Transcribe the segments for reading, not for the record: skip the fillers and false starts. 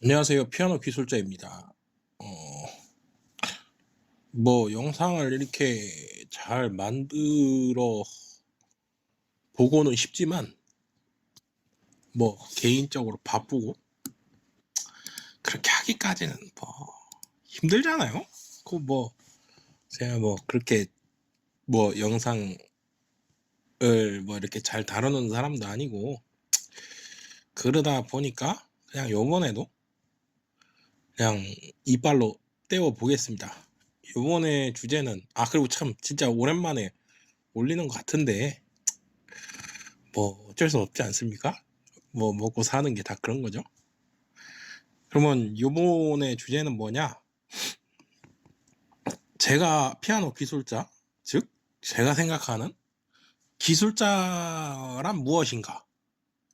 안녕하세요. 피아노 기술자입니다. 어, 영상을 이렇게 잘 만들어 보고는 싶지만, 개인적으로 바쁘고, 그렇게 하기까지는 힘들잖아요? 제가 그렇게 영상을 이렇게 잘 다루는 사람도 아니고, 그러다 보니까, 그냥 요번에도 그냥 이빨로 때워 보겠습니다. 요번에 주제는, 그리고 참, 진짜 오랜만에 올리는 것 같은데, 어쩔 수 없지 않습니까? 먹고 사는 게 다 그런 거죠. 그러면 요번에 주제는 뭐냐? 제가 피아노 기술자, 즉 제가 생각하는 기술자란 무엇인가?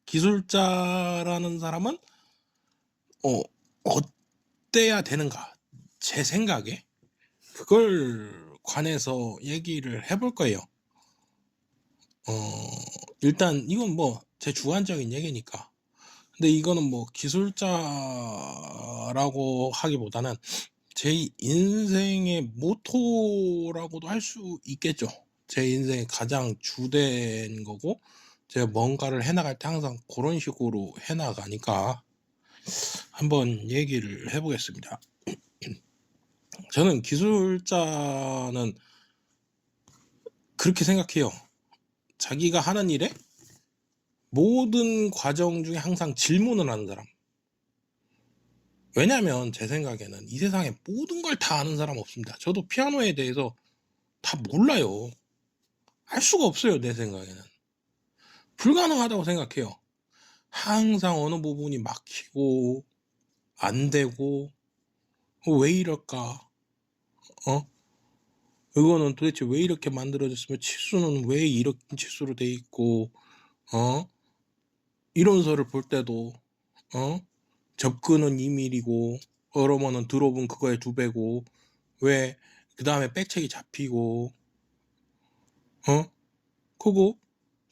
기술자라는 사람은 어, 어때야 되는가? 제 생각에 그걸 관해서 얘기를 해볼 거예요. 일단 이건 제 주관적인 얘기니까. 근데 이거는 기술자라고 하기보다는 제 인생의 모토라고도 할 수 있겠죠. 제 인생의 가장 주된 거고, 제가 뭔가를 해나갈 때 항상 그런 식으로 해나가니까 한번 얘기를 해보겠습니다. 저는 기술자는 그렇게 생각해요. 자기가 하는 일에 모든 과정 중에 항상 질문을 하는 사람. 왜냐면 제 생각에는 이 세상에 모든 걸 다 아는 사람 없습니다. 저도 피아노에 대해서 다 몰라요. 알 수가 없어요, 내 생각에는. 불가능하다고 생각해요. 항상 어느 부분이 막히고 안 되고, 왜 이럴까? 이거는 도대체 왜 이렇게 만들어졌으면 치수는 왜 이렇게 치수로 돼 있고, 이론서를 볼 때도 접근은 2mm고 그러면은 드롭은 그거의 2배고, 왜 그 다음에 백책이 잡히고, 그거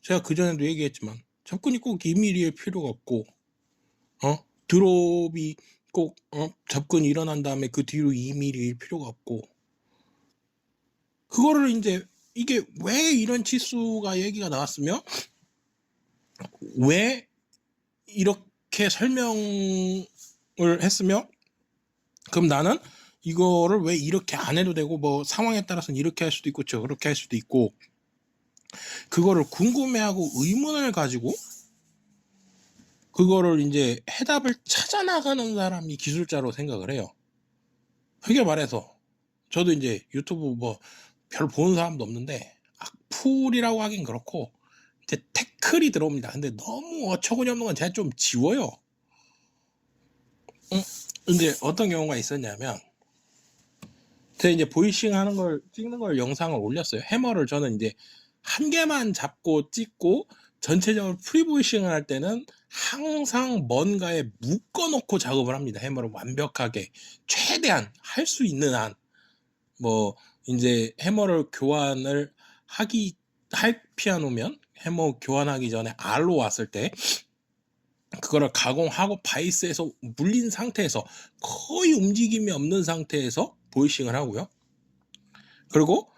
제가 그전에도 얘기했지만 접근이 꼭 2mm일 필요가 없고, 드롭이 꼭 접근이 일어난 다음에 그 뒤로 2mm일 필요가 없고, 그거를 이제 이게 왜 이런 치수가 얘기가 나왔으며 왜 이렇게 설명을 했으며, 그럼 나는 이거를 왜 이렇게 안 해도 되고, 상황에 따라서는 이렇게 할 수도 있고 저렇게 할 수도 있고, 그거를 궁금해하고 의문을 가지고 그거를 이제 해답을 찾아 나가는 사람이 기술자로 생각을 해요. 그게 말해서 저도 이제 유튜브 별 보는 사람도 없는데, 악플이라고 하긴 그렇고 이제 태클이 들어옵니다. 근데 너무 어처구니 없는 건 제가 좀 지워요. 근데 어떤 경우가 있었냐면, 제가 이제 보이싱 하는 걸 찍는 걸 영상을 올렸어요. 해머를 저는 이제 한 개만 잡고 찍고, 전체적으로 프리보이싱을 할 때는 항상 뭔가에 묶어놓고 작업을 합니다. 해머를 완벽하게 최대한 할 수 있는 한. 이제 해머를 교환을 할 피아노면 해머 교환하기 전에 R로 왔을 때 그거를 가공하고 바이스에서 물린 상태에서 거의 움직임이 없는 상태에서 보이싱을 하고요. 그리고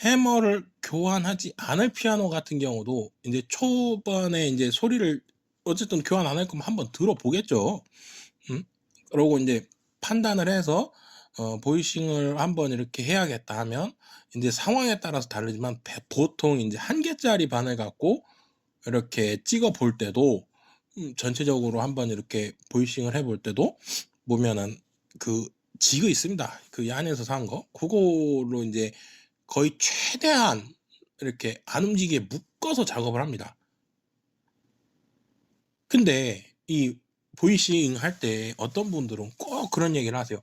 해머를 교환하지 않을 피아노 같은 경우도 이제 초반에 이제 소리를 어쨌든 교환 안 할 거면 한번 들어보겠죠. 그러고 이제 판단을 해서 보이싱을 한번 이렇게 해야겠다 하면, 이제 상황에 따라서 다르지만 보통 이제 1개짜리 바늘 갖고 이렇게 찍어 볼 때도, 전체적으로 한번 이렇게 보이싱을 해볼 때도 보면은 그 지그 있습니다. 그 안에서 산 거, 그걸로 이제 거의 최대한 이렇게 안 움직이게 묶어서 작업을 합니다. 근데 이 보이싱 할 때 어떤 분들은 꼭 그런 얘기를 하세요.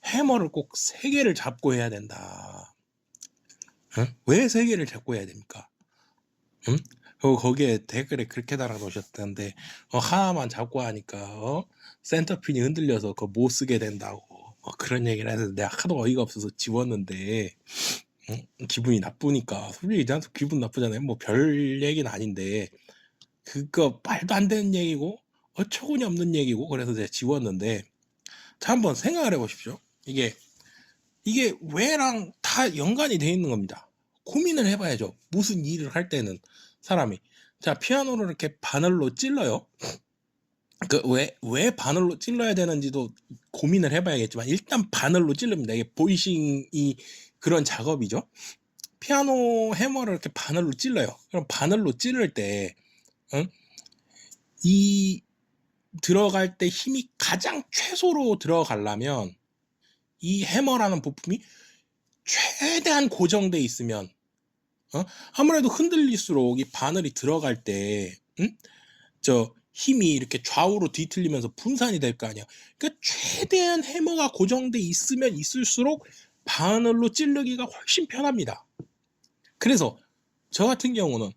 해머를 꼭 3개를 잡고 해야 된다. 왜 3개를 잡고 해야 됩니까? 거기에 댓글에 그렇게 달아놓으셨던데, 하나만 잡고 하니까 센터핀이 흔들려서 그거 못 쓰게 된다고 그런 얘기를 해서 내가 하도 어이가 없어서 지웠는데, 기분이 나쁘니까. 솔직히 나한테 기분 나쁘잖아요. 별 얘기는 아닌데 그거 말도 안 되는 얘기고 어처구니 없는 얘기고, 그래서 제가 지웠는데, 자, 한번 생각을 해보십시오. 이게 왜랑 다 연관이 돼 있는 겁니다. 고민을 해봐야죠. 무슨 일을 할 때는 사람이. 자, 피아노를 이렇게 바늘로 찔러요. 왜 바늘로 찔러야 되는지도 고민을 해봐야겠지만, 일단 바늘로 찔릅니다. 이게 보이싱이 그런 작업이죠. 피아노 해머를 이렇게 바늘로 찔러요. 그럼 바늘로 찌를 때, 이 들어갈 때 힘이 가장 최소로 들어가려면, 이 해머라는 부품이 최대한 고정돼 있으면, 아무래도 흔들릴수록 이 바늘이 들어갈 때, 힘이 이렇게 좌우로 뒤틀리면서 분산이 될 거 아니야. 그러니까 최대한 해머가 고정돼 있으면 있을수록 바늘로 찌르기가 훨씬 편합니다. 그래서 저 같은 경우는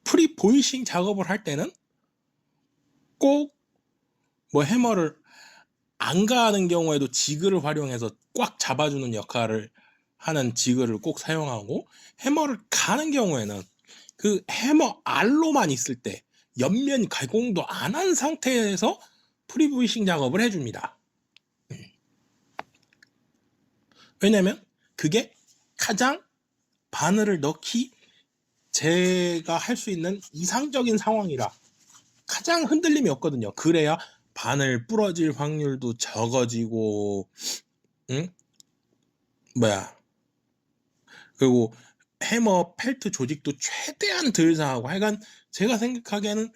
프리 보이싱 작업을 할 때는 꼭 뭐 해머를 안 가는 경우에도 지그를 활용해서 꽉 잡아주는 역할을 하는 지그를 꼭 사용하고, 해머를 가는 경우에는 그 해머 알로만 있을 때 옆면 가공도 안 한 상태에서 프리보이싱 작업을 해줍니다. 왜냐면 그게 가장 바늘을 넣기 제가 할 수 있는 이상적인 상황이라 가장 흔들림이 없거든요. 그래야 바늘 부러질 확률도 적어지고, 그리고 해머 펠트 조직도 최대한 덜 상하고, 하여간 제가 생각하기에는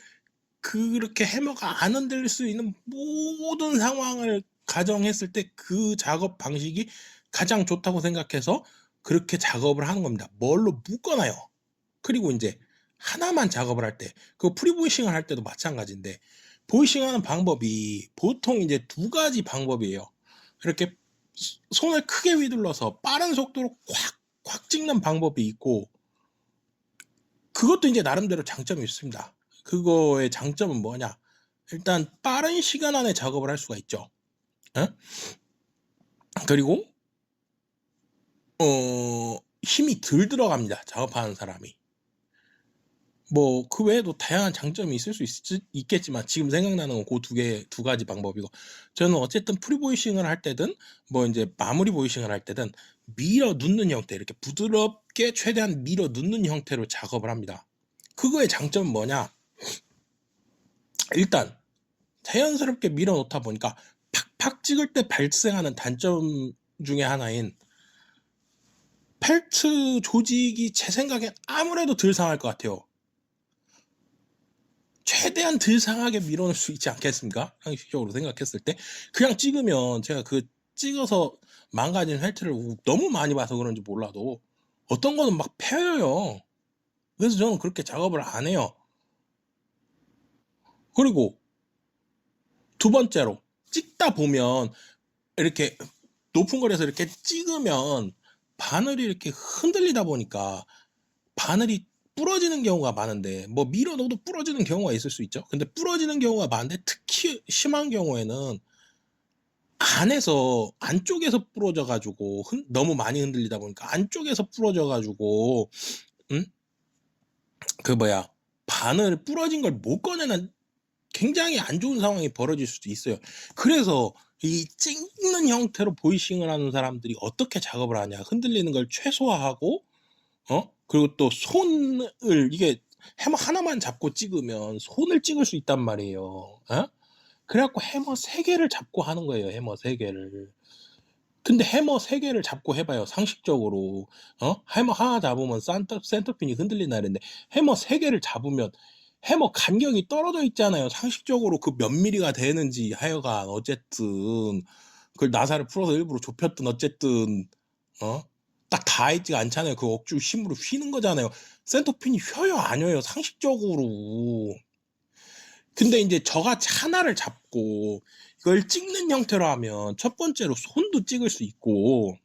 그렇게 해머가 안 흔들릴 수 있는 모든 상황을 가정했을 때 그 작업 방식이 가장 좋다고 생각해서 그렇게 작업을 하는 겁니다. 뭘로 묶어놔요. 그리고 이제 하나만 작업을 할 때, 그 프리보이싱을 할 때도 마찬가지인데, 보이싱하는 방법이 보통 이제 두 가지 방법이에요. 이렇게 손을 크게 휘둘러서 빠른 속도로 콱 찍는 방법이 있고, 그것도 이제 나름대로 장점이 있습니다. 그거의 장점은 뭐냐? 일단 빠른 시간 안에 작업을 할 수가 있죠. 그리고 힘이 덜 들어갑니다. 작업하는 사람이. 뭐 그 외에도 다양한 장점이 있을 수 있겠지만 지금 생각나는 건 그 두 가지 방법이고, 저는 어쨌든 프리보이싱을 할 때든 뭐 이제 마무리 보이싱을 할 때든 밀어 넣는 형태, 이렇게 부드럽게 최대한 밀어 넣는 형태로 작업을 합니다. 그거의 장점은 뭐냐? 일단 자연스럽게 밀어 놓다 보니까 팍팍 찍을 때 발생하는 단점 중에 하나인 펠트 조직이 제 생각엔 아무래도 덜 상할 것 같아요. 최대한 덜 상하게 밀어낼 수 있지 않겠습니까? 상식적으로 생각했을 때. 그냥 찍으면, 제가 그 찍어서 망가진 펠트를 너무 많이 봐서 그런지 몰라도 어떤 거는 막 패여요. 그래서 저는 그렇게 작업을 안 해요. 그리고 두 번째로, 찍다 보면 이렇게 높은 거리에서 이렇게 찍으면 바늘이 이렇게 흔들리다 보니까 바늘이 부러지는 경우가 많은데, 뭐 밀어 넣어도 부러지는 경우가 있을 수 있죠. 근데 부러지는 경우가 많은데, 특히 심한 경우에는 안쪽에서 부러져 가지고, 너무 많이 흔들리다 보니까 안쪽에서 부러져 가지고, 바늘 부러진 걸 못 꺼내는 굉장히 안 좋은 상황이 벌어질 수도 있어요. 그래서 이 찍는 형태로 보이싱을 하는 사람들이 어떻게 작업을 하냐? 흔들리는 걸 최소화하고, 그리고 또 이게 해머 하나만 잡고 찍으면 손을 찍을 수 있단 말이에요. 그래갖고 해머 3개를 잡고 하는 거예요. 해머 3개를. 근데 해머 3개를 잡고 해봐요. 상식적으로. 해머 하나 잡으면 센터핀이 흔들린다 그랬는데, 해머 3개를 잡으면 해머 간격이 떨어져 있잖아요. 상식적으로 그 몇 미리가 되는지 하여간 어쨌든 그걸 나사를 풀어서 일부러 좁혔든 어쨌든 딱 닿아있지가 않잖아요. 그 억지로 힘으로 휘는 거잖아요. 센터핀이 휘어요 안 휘어요 상식적으로. 근데 이제 저같이 하나를 잡고 이걸 찍는 형태로 하면, 첫 번째로 손도 찍을 수 있고,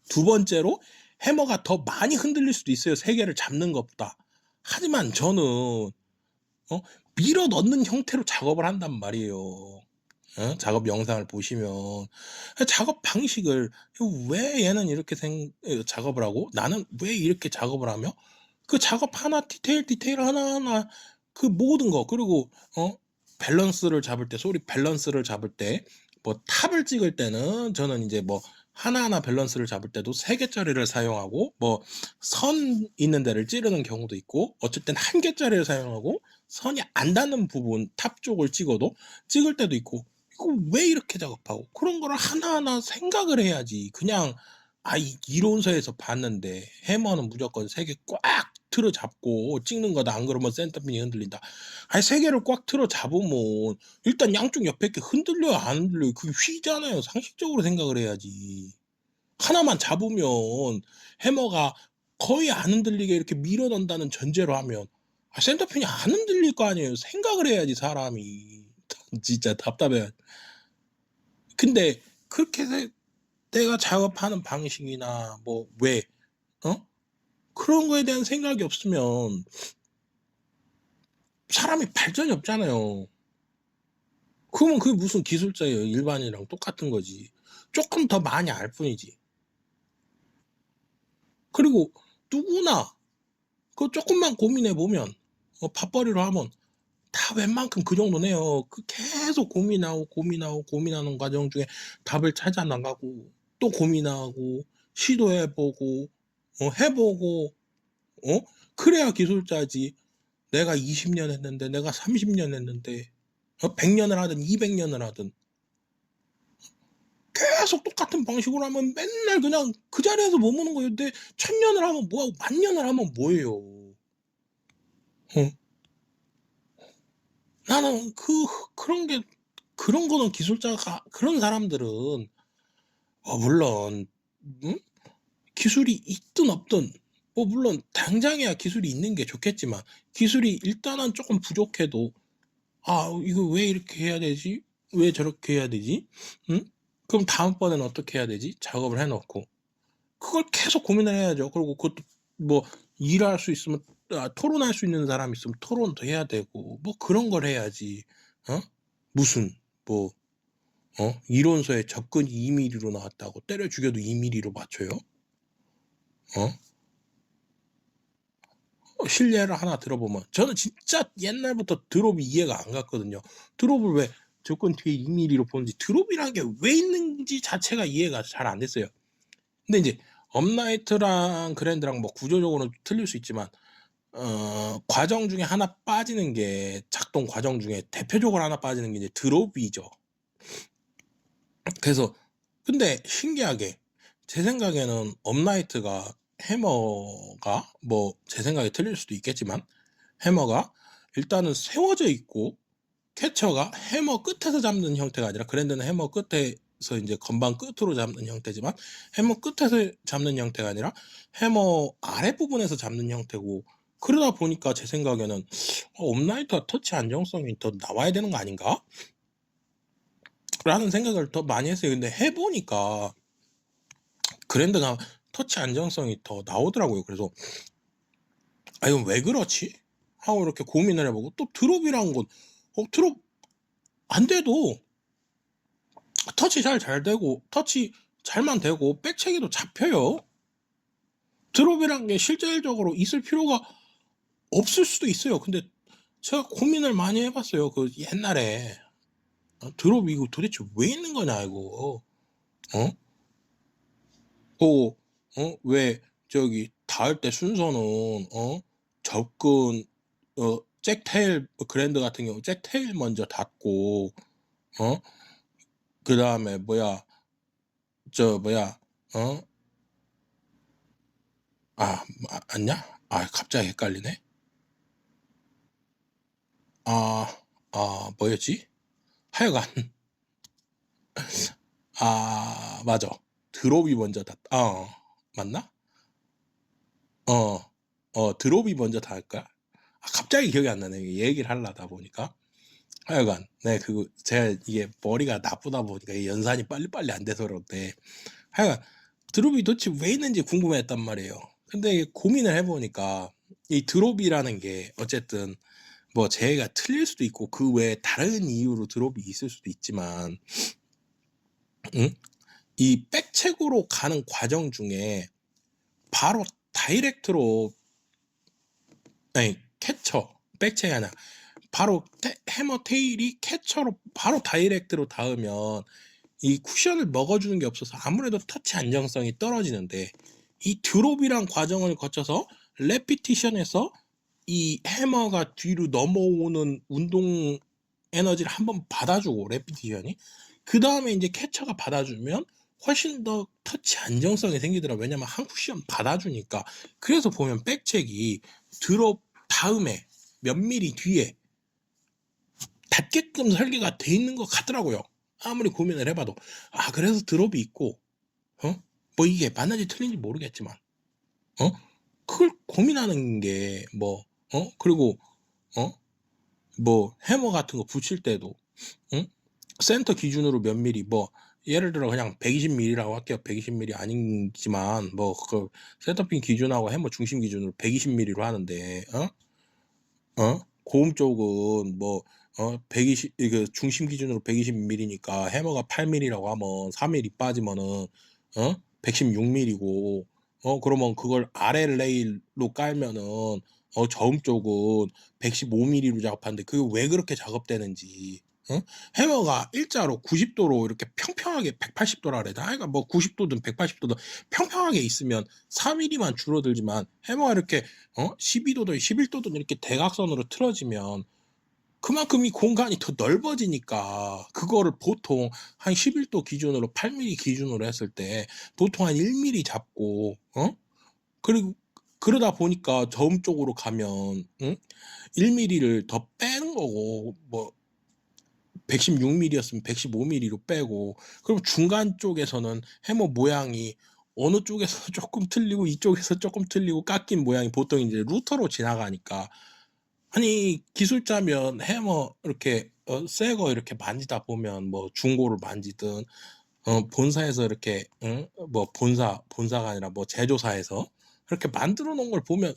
두 번째로 해머가 더 많이 흔들릴 수도 있어요. 3개를 잡는 것보다. 하지만 저는 밀어 넣는 형태로 작업을 한단 말이에요. 작업 영상을 보시면 작업 방식을, 왜 얘는 이렇게 작업을 하고 나는 왜 이렇게 작업을 하며, 그 작업 하나 디테일 하나하나 그 모든 거, 그리고 밸런스를 잡을 때, 소리 밸런스를 잡을 때 뭐 탑을 찍을 때는 저는 이제 뭐 하나하나 밸런스를 잡을 때도 3개짜리를 사용하고 뭐 선 있는 데를 찌르는 경우도 있고 어쩔 땐 1개짜리를 사용하고 선이 안 닿는 부분 탑 쪽을 찍어도 찍을 때도 있고 이거 왜 이렇게 작업하고 그런 거를 하나하나 생각을 해야지. 그냥 이론서에서 봤는데 해머는 무조건 3개 꽉 틀어 잡고 찍는 거다. 안 그러면 센터핀이 흔들린다. 3개를 꽉 틀어 잡으면 일단 양쪽 옆에 게 흔들려요, 안 흔들려요? 그게 휘잖아요. 상식적으로 생각을 해야지. 하나만 잡으면 해머가 거의 안 흔들리게 이렇게 밀어 넣는다는 전제로 하면 센터핀이 안 흔들릴 거 아니에요. 생각을 해야지 사람이. 진짜 답답해. 근데 그렇게 내가 작업하는 방식이나 뭐 왜 그런 거에 대한 생각이 없으면 사람이 발전이 없잖아요. 그러면 그게 무슨 기술자예요. 일반인이랑 똑같은 거지. 조금 더 많이 알 뿐이지. 그리고 누구나 그 조금만 고민해 보면 밥벌이로 하면 다 웬만큼 그 정도네요. 그 계속 고민하는 과정 중에 답을 찾아 나가고 또 고민하고 시도해 보고 해보고 그래야 기술자지. 내가 20년 했는데 내가 30년 했는데 100년을 하든 200년을 하든 계속 똑같은 방식으로 하면 맨날 그냥 그 자리에서 머무는 거예요. 근데 1000년을 하면 뭐하고 10,000년을 하면 뭐예요. 나는 그런 거는 기술자가 그런 사람들은 물론 기술이 있든 없든 물론 당장이야 기술이 있는 게 좋겠지만 기술이 일단은 조금 부족해도 이거 왜 이렇게 해야 되지? 왜 저렇게 해야 되지? 그럼 다음번에는 어떻게 해야 되지? 작업을 해 놓고 그걸 계속 고민을 해야죠. 그리고 그것도 뭐 일할 수 있으면 토론할 수 있는 사람이 있으면 토론도 해야 되고 뭐 그런 걸 해야지. 무슨 뭐 이론서에 접근이 2mm로 나왔다고 때려 죽여도 2mm로 맞춰요? 실례를 하나 들어보면 저는 진짜 옛날부터 드롭이 이해가 안 갔거든요. 드롭을 왜 접근 뒤에 2mm로 보는지 드롭이라는 게 왜 있는지 자체가 이해가 잘 안 됐어요. 근데 이제 업라이트랑 그랜드랑 뭐 구조적으로는 틀릴 수 있지만 과정 중에 하나 빠지는 게 작동 과정 중에 대표적으로 하나 빠지는 게 이제 드롭이죠. 그래서 근데 신기하게 제 생각에는 업라이트가 해머가 뭐 제 생각에 틀릴 수도 있겠지만 해머가 일단은 세워져 있고 캐쳐가 해머 끝에서 잡는 형태가 아니라 그랜드는 해머 끝에서 이제 건반 끝으로 잡는 형태지만 해머 끝에서 잡는 형태가 아니라 해머 아랫부분에서 잡는 형태고 그러다 보니까 제 생각에는 업라이트가 터치 안정성이 더 나와야 되는 거 아닌가? 라는 생각을 더 많이 했어요. 근데 해보니까 그랜드가 터치 안정성이 더 나오더라고요. 그래서 이건 왜 그렇지? 하고 이렇게 고민을 해보고 또 드롭이란 건 드롭 안 돼도 터치 잘 되고 터치 잘만 되고 백체기도 잡혀요. 드롭이란 게 실질적으로 있을 필요가 없을 수도 있어요. 근데 제가 고민을 많이 해봤어요. 그 옛날에 드롭 이거 도대체 왜 있는 거냐 이거. 왜 저기 닿을 때 순서는 접근 잭테일 그랜드 같은 경우 잭테일 먼저 닿고 그 다음에 맞냐? 갑자기 헷갈리네. 뭐였지? 하여간 맞아. 드롭이 먼저 맞나? 드롭이 먼저 닿을까? 갑자기 기억이 안 나네. 얘기를 하려다 보니까. 하여간 제가 이게 머리가 나쁘다 보니까 이 연산이 빨리빨리 안 돼서 그런데 하여간 드롭이 도대체 왜 있는지 궁금했단 말이에요. 근데 고민을 해보니까 이 드롭이라는 게 어쨌든 뭐 제가 틀릴 수도 있고 그 외에 다른 이유로 드롭이 있을 수도 있지만 이 백책으로 가는 과정 중에 바로 다이렉트로 캐쳐 백책이 아니라 바로 해머 테일이 캐쳐로 바로 다이렉트로 닿으면 이 쿠션을 먹어주는 게 없어서 아무래도 터치 안정성이 떨어지는데, 이 드롭이란 과정을 거쳐서 레피티션에서 이 해머가 뒤로 넘어오는 운동 에너지를 한번 받아주고, 레피티션이 그 다음에 이제 캐쳐가 받아주면 훨씬 더 터치 안정성이 생기더라. 왜냐면 한 쿠션 받아주니까. 그래서 보면 백책이 드롭 다음에 몇 미리 뒤에 닿게끔 설계가 돼 있는 것 같더라고요. 아무리 고민을 해봐도. 그래서 드롭이 있고, 뭐 이게 맞는지 틀린지 모르겠지만, 그걸 고민하는 게 그리고 뭐 해머 같은 거 붙일 때도, 센터 기준으로 몇 미리, 예를 들어 그냥 120mm라고 할게요. 120mm 아니지만 그 센터핀 기준하고 해머 중심 기준으로 120mm로 하는데, 고음 쪽은 120, 그 중심 기준으로 120mm니까 해머가 8mm라고 하면 4mm 빠지면은 116mm고, 그러면 그걸 아래 레일로 깔면은 저음 쪽은 115mm로 작업하는데, 그게 왜 그렇게 작업되는지. 해머가 일자로 90도로 이렇게 평평하게 180도라 그래야 되나? 그러니까 90도든 180도든 평평하게 있으면 4mm만 줄어들지만, 해머가 이렇게 12도든 11도든 이렇게 대각선으로 틀어지면 그만큼 이 공간이 더 넓어지니까, 그거를 보통 한 11도 기준으로 8mm 기준으로 했을 때 보통 한 1mm 잡고, 그리고 그러다 보니까 저음 쪽으로 가면 1mm를 더 빼는 거고, 116mm였으면 115mm로 빼고, 그럼 중간 쪽에서는 해머 모양이 어느 쪽에서 조금 틀리고 이쪽에서 조금 틀리고 깎인 모양이 보통 이제 루터로 지나가니까, 아니 기술자면 해머 이렇게 새 거 이렇게 만지다 보면, 중고를 만지든 본사에서 이렇게 본사가 아니라 제조사에서 그렇게 만들어 놓은 걸 보면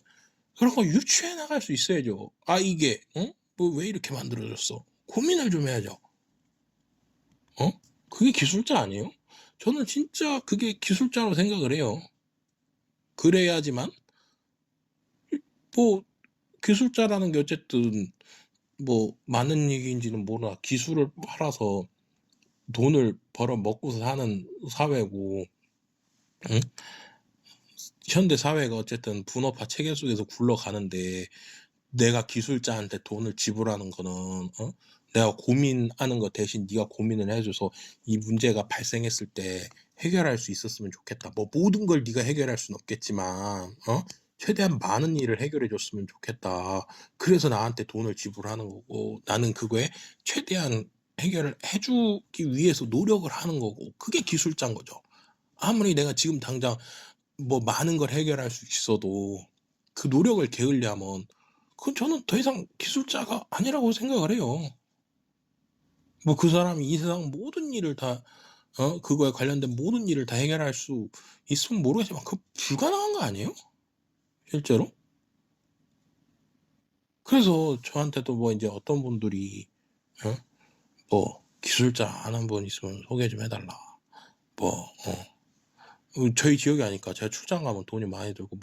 그런 거 유추해 나갈 수 있어야죠. 이게 왜 이렇게 만들어졌어? 고민을 좀 해야죠. 그게 기술자 아니에요? 저는 진짜 그게 기술자로 생각을 해요. 그래야지만 기술자라는 게 어쨌든 많은 얘기인지는 몰라. 기술을 팔아서 돈을 벌어 먹고 사는 사회고, 응? 현대 사회가 어쨌든 분업화 체계 속에서 굴러가는데, 내가 기술자한테 돈을 지불하는 거는 내가 고민하는 거 대신 네가 고민을 해줘서 이 문제가 발생했을 때 해결할 수 있었으면 좋겠다. 모든 걸 네가 해결할 수는 없겠지만 최대한 많은 일을 해결해 줬으면 좋겠다. 그래서 나한테 돈을 지불하는 거고, 나는 그거에 최대한 해결을 해주기 위해서 노력을 하는 거고, 그게 기술자인 거죠. 아무리 내가 지금 당장 많은 걸 해결할 수 있어도 그 노력을 게을리하면, 그건 저는 더 이상 기술자가 아니라고 생각을 해요. 그 사람이 이 세상 모든 일을 다 그거에 관련된 모든 일을 다 해결할 수 있으면 모르겠지만, 그거 불가능한 거 아니에요? 실제로? 그래서 저한테도 이제 어떤 분들이 기술자 아는 분 있으면 소개 좀 해달라. 저희 지역이 아니까 제가 출장 가면 돈이 많이 들고,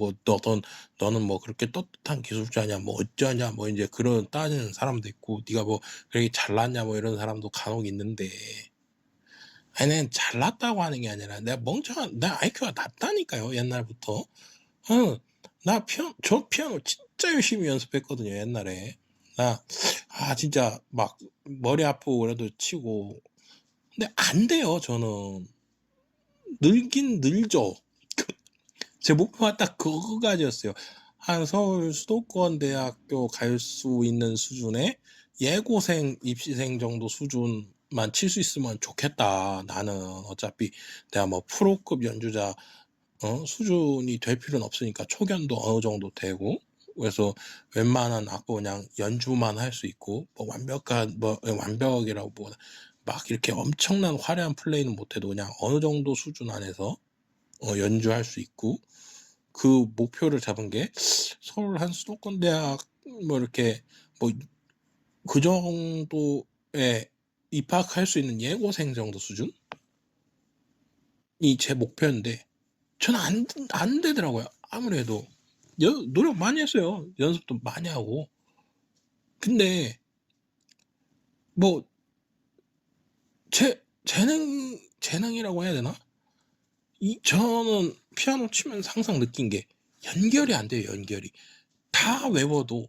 너는 그렇게 떳떳한 기술자냐, 어쩌냐, 이제 그런 따지는 사람도 있고, 네가 그렇게 잘났냐, 이런 사람도 간혹 있는데, 아니, 난 잘났다고 하는 게 아니라 내가 내 IQ가 낮다니까요, 옛날부터. 저 피아노 진짜 열심히 연습했거든요, 옛날에. 진짜 머리 아프고 그래도 치고. 근데 안 돼요, 저는. 늘긴 늘죠. 제 목표가 딱 그거까지였어요. 한 서울 수도권 대학교 갈 수 있는 수준의 예고생, 입시생 정도 수준만 칠 수 있으면 좋겠다. 나는 어차피 내가 프로급 연주자 수준이 될 필요는 없으니까 초견도 어느 정도 되고, 그래서 웬만한 악보 그냥 연주만 할 수 있고, 완벽이라고 이렇게 엄청난 화려한 플레이는 못해도 그냥 어느 정도 수준 안에서 연주할 수 있고, 그 목표를 잡은 게 서울 한 수도권 대학 이렇게 그 정도에 입학할 수 있는 예고생 정도 수준이 제 목표인데, 저는 안 되더라고요. 아무래도 노력 많이 했어요. 연습도 많이 하고. 근데 제 재능 재능이라고 해야 되나? 저는 피아노 치면서 항상 느낀 게 연결이 안 돼요. 연결이 다 외워도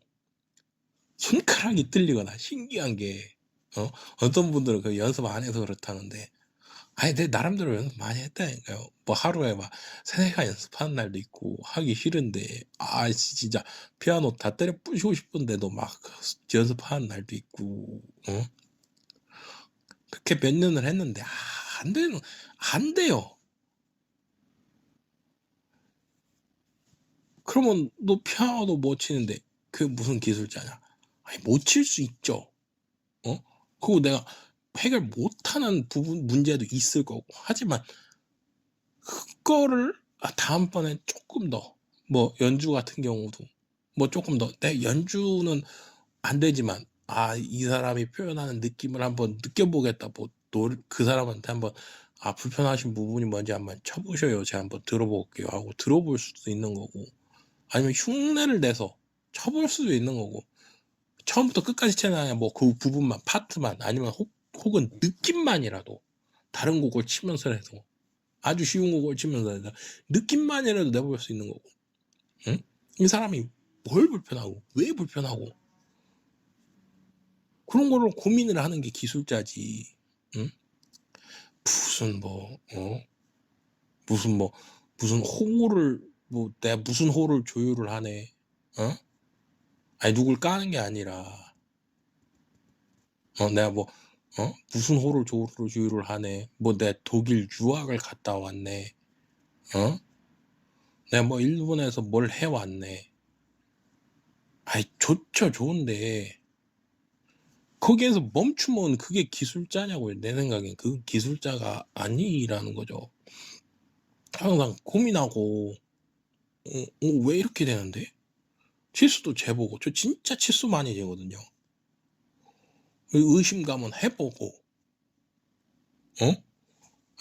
손가락이 떨리거나 신기한 게 어떤 분들은 그 연습 안 해서 그렇다는데 아니 내 나름대로 연습 많이 했다니까요. 뭐 하루에 막 3-4시간 연습하는 날도 있고 하기 싫은데 진짜 피아노 다 때려 부시고 싶은데도 막 연습하는 날도 있고 그렇게 몇 년을 했는데 안 돼요. 그러면 너 피아노도 못 치는데 그게 무슨 기술자냐? 아니 못 칠 수 있죠. 그리고 내가 해결 못하는 부분 문제도 있을 거고 하지만 그거를 다음번에 조금 더 뭐 연주 같은 경우도 뭐 조금 더 내 연주는 안 되지만 이 사람이 표현하는 느낌을 한번 느껴보겠다. 뭐 그 사람한테 한번 불편하신 부분이 뭔지 한번 쳐보셔요. 제가 한번 들어볼게요 하고 들어볼 수도 있는 거고 아니면 흉내를 내서 쳐볼 수도 있는 거고 처음부터 끝까지 치는 아니라 뭐 그 부분만 파트만 아니면 혹은 느낌만이라도 다른 곡을 치면서라도 아주 쉬운 곡을 치면서 느낌만이라도 내볼 수 있는 거고 응? 이 사람이 뭘 불편하고 왜 불편하고 그런 거를 고민을 하는 게 기술자지. 응? 무슨 호를 내가 무슨 호를 조율을 하네. 아니 누굴 까는 게 아니라 내가 무슨 호를 조율을 하네. 내 독일 유학을 갔다 왔네. 내가 뭐 일본에서 뭘 해왔네. 좋죠. 좋은데 거기에서 멈추면 그게 기술자냐고요. 내 생각엔 그 기술자가 아니라는 거죠. 항상 고민하고 왜 이렇게 되는데? 치수도 재보고 저 진짜 치수 많이 재거든요. 의심감은 해보고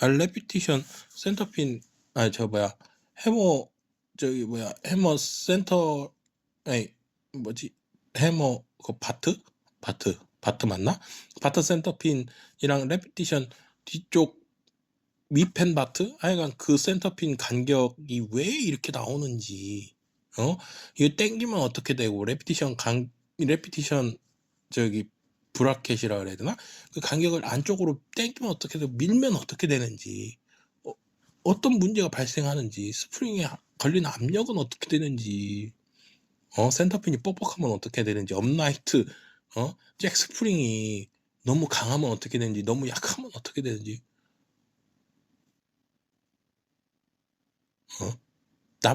레피티션 센터핀 해머 센터 해머 바트 맞나? 바트 센터핀이랑 레피티션 뒤쪽 미펜 바트? 하여간 그 센터핀 간격이 왜 이렇게 나오는지 이거 땡기면 어떻게 되고 레피티션 브라켓이라 그래야 되나? 그 간격을 안쪽으로 땡기면 어떻게 되고 밀면 어떻게 되는지 어떤 문제가 발생하는지 스프링에 걸리는 압력은 어떻게 되는지 센터핀이 뻑뻑하면 어떻게 되는지 업라이트 잭 스프링이 너무 강하면 어떻게 되는지 너무 약하면 어떻게 되는지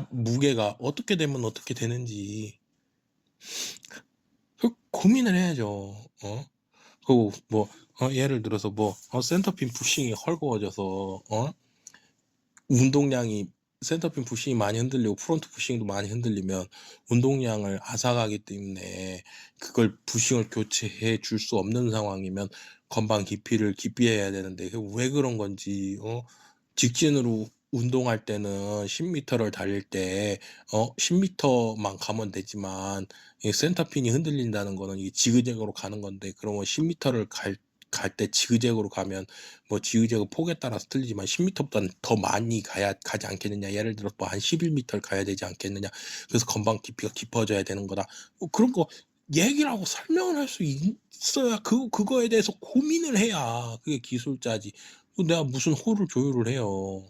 무게가 어떻게 되면 어떻게 되는지 고민을 해야죠. 그리고 예를 들어서 센터핀 부싱이 헐거워져서 운동량이 센터핀 부싱이 많이 흔들리고 프론트 부싱도 많이 흔들리면 운동량을 앗아가기 때문에 그걸 부싱을 교체해 줄 수 없는 상황이면 건반 깊이를 깊이해야 되는데 왜 그런 건지 직진으로 운동할 때는 10m를 달릴 때 10m만 가면 되지만 이 센터핀이 흔들린다는 거는 이게 지그재그로 가는 건데 그러면 10m를 갈 때 지그재그로 가면 지그재그 폭에 따라서 틀리지만 10m보다는 더 많이 가지 않겠느냐. 예를 들어 한 11m를 가야 되지 않겠느냐. 그래서 건반 깊이가 깊어져야 되는 거다. 그런 거 얘기를 하고 설명을 할 수 있어야 그거에 대해서 고민을 해야 그게 기술자지. 내가 무슨 호를 조율을 해요.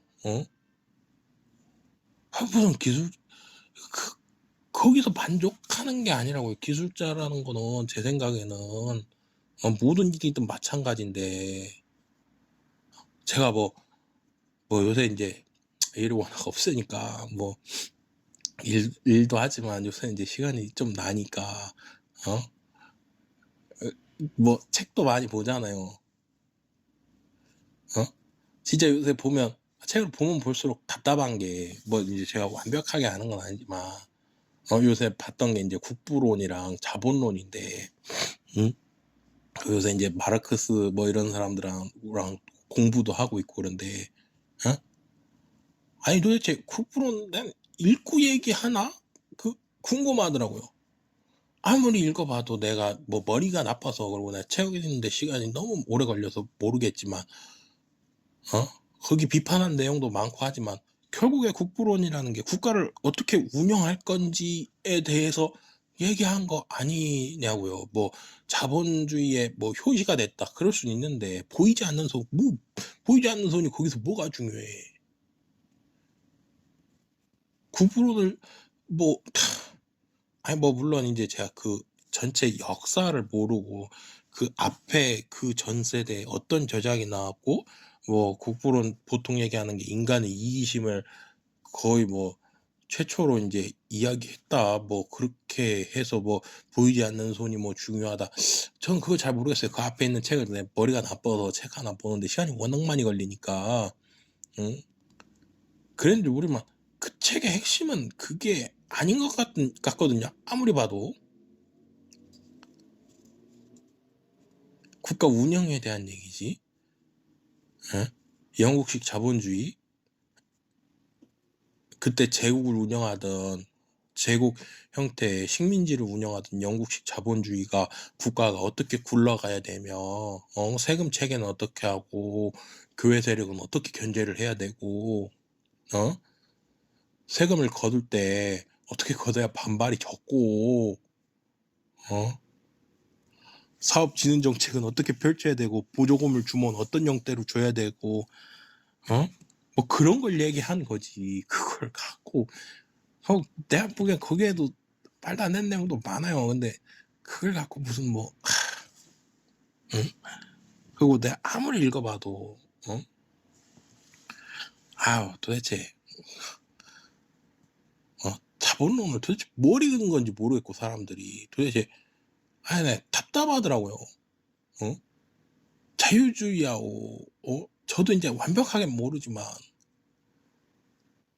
무슨 기술 거기서 만족하는 게 아니라고요. 기술자라는 거는 제 생각에는 모든 일이든 마찬가지인데 제가 요새 이제 일이 워낙 없으니까 일도 하지만 요새 이제 시간이 좀 나니까 책도 많이 보잖아요. 진짜 요새 보면 책을 보면 볼수록 답답한 게 이제 제가 완벽하게 아는 건 아니지만 요새 봤던 게 이제 국부론이랑 자본론인데 요새 이제 마르크스 이런 사람들랑 공부도 하고 있고 그런데 아니 도대체 국부론 난 읽고 얘기하나? 궁금하더라고요. 아무리 읽어봐도 내가 머리가 나빠서 그러고 내가 책 읽는데 시간이 너무 오래 걸려서 모르겠지만 거기 비판한 내용도 많고 하지만 결국에 국부론이라는 게 국가를 어떻게 운영할 건지에 대해서 얘기한 거 아니냐고요. 뭐 자본주의의 뭐 효시가 됐다 그럴 수는 있는데 보이지 않는 손이 거기서 뭐가 중요해. 국부론을 뭐 아니 뭐 물론 이제 제가 그 전체 역사를 모르고 그 앞에 그 전 세대에 어떤 저작이 나왔고 뭐 국부론 보통 얘기하는 게 인간의 이기심을 거의 뭐 최초로 인제 이야기했다 뭐 그렇게 해서 뭐 보이지 않는 손이 뭐 중요하다. 저는 그걸 잘 모르겠어요. 그 앞에 있는 책을 내 머리가 나빠서 책 하나 보는데 시간이 워낙 많이 걸리니까. 응? 그랬는데 우리만 그 책의 핵심은 그게 아닌 것 같거든요. 아무리 봐도. 국가 운영에 대한 얘기지. 예? 영국식 자본주의 그때 제국을 운영하던 제국 형태의 식민지를 운영하던 영국식 자본주의가 국가가 어떻게 굴러가야 되며 세금 체계는 어떻게 하고 교회 세력은 어떻게 견제를 해야 되고 세금을 거둘 때 어떻게 거둬야 반발이 적고 사업 진흥 정책은 어떻게 펼쳐야 되고 보조금을 주면 어떤 형태로 줘야 되고 뭐 그런 걸 얘기한 거지. 그걸 갖고 내가 보기엔 거기에도 말도 안 되는 내용도 많아요. 근데 그걸 갖고 무슨 뭐 응? 그리고 내가 아무리 읽어봐도 아유 도대체 자본론을 도대체 뭘 읽은 건지 모르겠고 사람들이 도대체 아니 네, 답답하더라고요. 자유주의하고 저도 이제 완벽하게 모르지만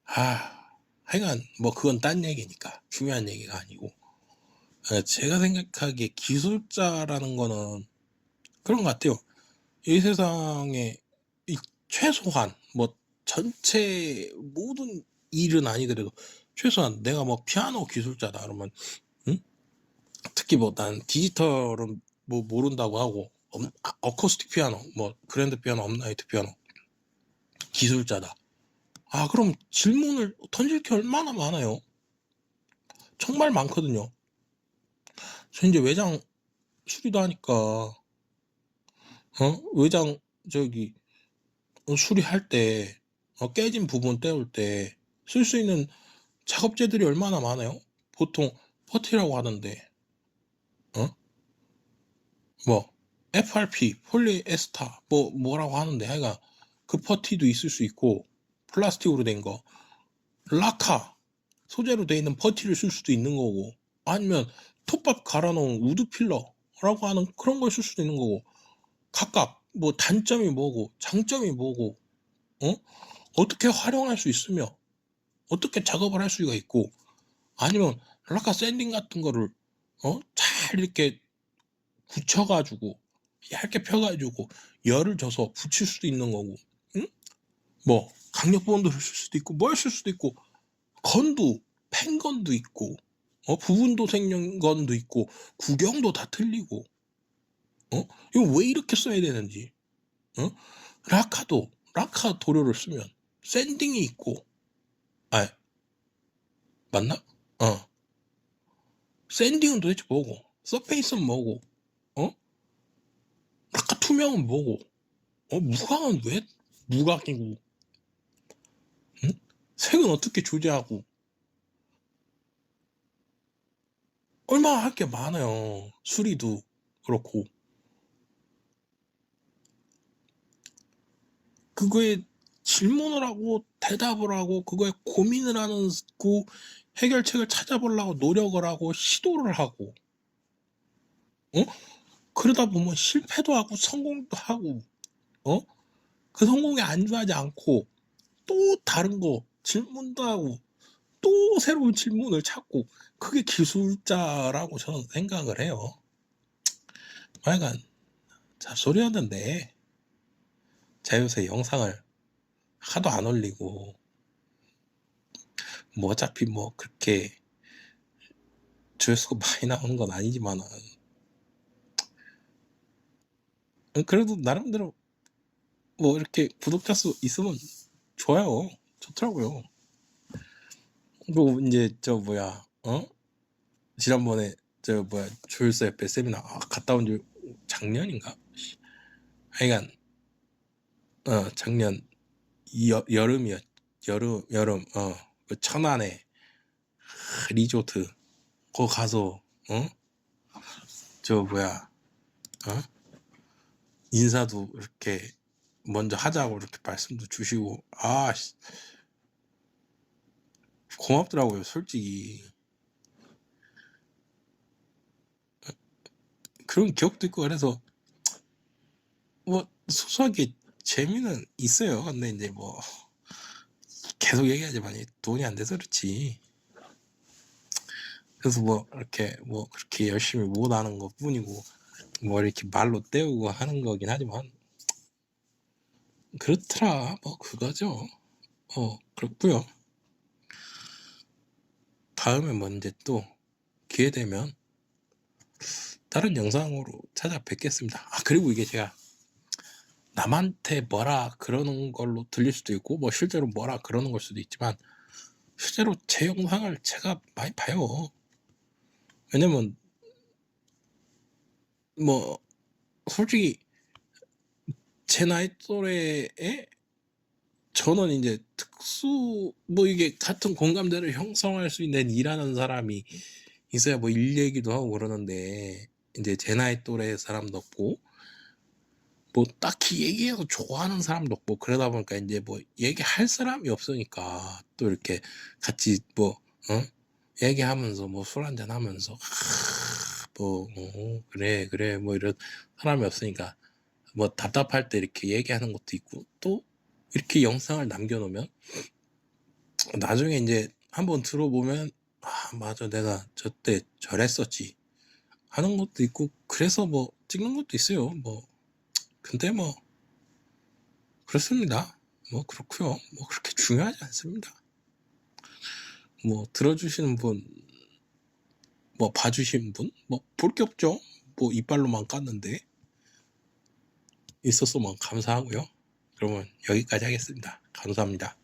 하여간 뭐 그건 딴 얘기니까 중요한 얘기가 아니고 제가 생각하기에 기술자라는 거는 그런 것 같아요. 이 세상에 이 최소한 뭐 전체 모든 일은 아니더라도 최소한 내가 뭐 피아노 기술자다 그러면 특히 뭐 난 디지털은 뭐 모른다고 하고 어쿠스틱 피아노 뭐 그랜드 피아노 업라이트 피아노 기술자다. 그럼 질문을 던질 게 얼마나 많아요. 정말 많거든요. 저 이제 외장 수리도 하니까 외장 저기 수리할 때 깨진 부분 떼올 때 쓸 수 있는 작업재들이 얼마나 많아요. 보통 퍼티라고 하던데 뭐 FRP 폴리에스터 뭐라고 하는데 하여간 그 퍼티도 있을 수 있고 플라스틱으로 된 거 라카 소재로 돼 있는 퍼티를 쓸 수도 있는 거고 아니면 톱밥 갈아놓은 우드 필러라고 하는 그런 걸 쓸 수도 있는 거고 각각 뭐 단점이 뭐고 장점이 뭐고 어떻게 활용할 수 있으며 어떻게 작업을 할 수가 있고 아니면 라카 샌딩 같은 거를 잘 이렇게 굳혀가지고 얇게 펴가지고 열을 줘서 붙일 수도 있는 거고 응? 뭐 강력 본드를 쓸 수도 있고 뭘 쓸 수도 있고 건도 펜건도 있고 부분도 생건도 있고 구경도 다 틀리고 이거 왜 이렇게 써야 되는지 라카 도료를 쓰면 샌딩이 있고 맞나? 샌딩은 도대체 뭐고 서페이스는 뭐고 라카 투명은 뭐고 무광은 왜 무광이고 색은 어떻게 조제하고 얼마나 할 게 많아요. 수리도 그렇고 그거에 질문을 하고 대답을 하고 그거에 고민을 하는 그 해결책을 찾아보려고 노력을 하고 시도를 하고 그러다 보면 실패도 하고 성공도 하고 그 성공에 안주하지 않고 또 다른 거 질문도 하고 또 새로운 질문을 찾고 그게 기술자라고 저는 생각을 해요. 하여간 잡소리였는데 제가 요새 영상을 하도 안 올리고 뭐 어차피 뭐 그렇게 조회수가 많이 나오는 건 뭐 이렇게 구독자 수 있으면 좋아요. 좋더라고요. 그리고 이제 저 뭐야 지난번에 저 뭐야 조율사 옆에 세미나 갔다 온 지 작년인가? 하여간 작년 여름이었 여름 그 천안에 리조트 거 가서 저 뭐야 인사도 이렇게 먼저 하자고 이렇게 말씀도 주시고 고맙더라고요. 솔직히 그런 기억도 있고 그래서 뭐 소소하게 재미는 있어요. 근데 이제 뭐 계속 얘기하지만 돈이 안 돼서 그렇지. 그래서 뭐 이렇게 뭐 그렇게 열심히 못 하는 것 뿐이고 뭐 이렇게 말로 때우고 하는 거긴 하지만 그렇더라. 뭐 그거죠. 그렇고요. 다음에 뭐 이제 또 기회 되면 다른 영상으로 찾아뵙겠습니다. 그리고 이게 제가 남한테 뭐라 그러는 걸로 들릴 수도 있고 뭐 실제로 뭐라 그러는 걸 수도 있지만 실제로 제 영상을 제가 많이 봐요. 왜냐면 뭐 솔직히 제 나이 또래에 저는 이제 특수 뭐 이게 같은 공감대를 형성할 수 있는 일하는 사람이 있어야 뭐 일 얘기도 하고 그러는데 이제 제 나이 또래 사람도 없고 뭐 딱히 얘기해서 좋아하는 사람도 없고 그러다 보니까 이제 뭐 얘기할 사람이 없으니까 또 이렇게 같이 뭐 얘기하면서 뭐 술 한잔 하면서 뭐 그래 뭐 이런 사람이 없으니까 뭐 답답할 때 이렇게 얘기하는 것도 있고 또 이렇게 영상을 남겨놓으면 나중에 이제 한번 들어보면 맞아 내가 저때 저랬었지 하는 것도 있고 그래서 뭐 찍는 것도 있어요. 뭐 근데 뭐 그렇습니다. 뭐 그렇고요. 뭐 그렇게 중요하지 않습니다. 뭐 들어주시는 분, 뭐 봐주신 분, 뭐 볼 게 없죠. 뭐 이빨로만 깠는데 있었으면 감사하고요. 그러면 여기까지 하겠습니다. 감사합니다.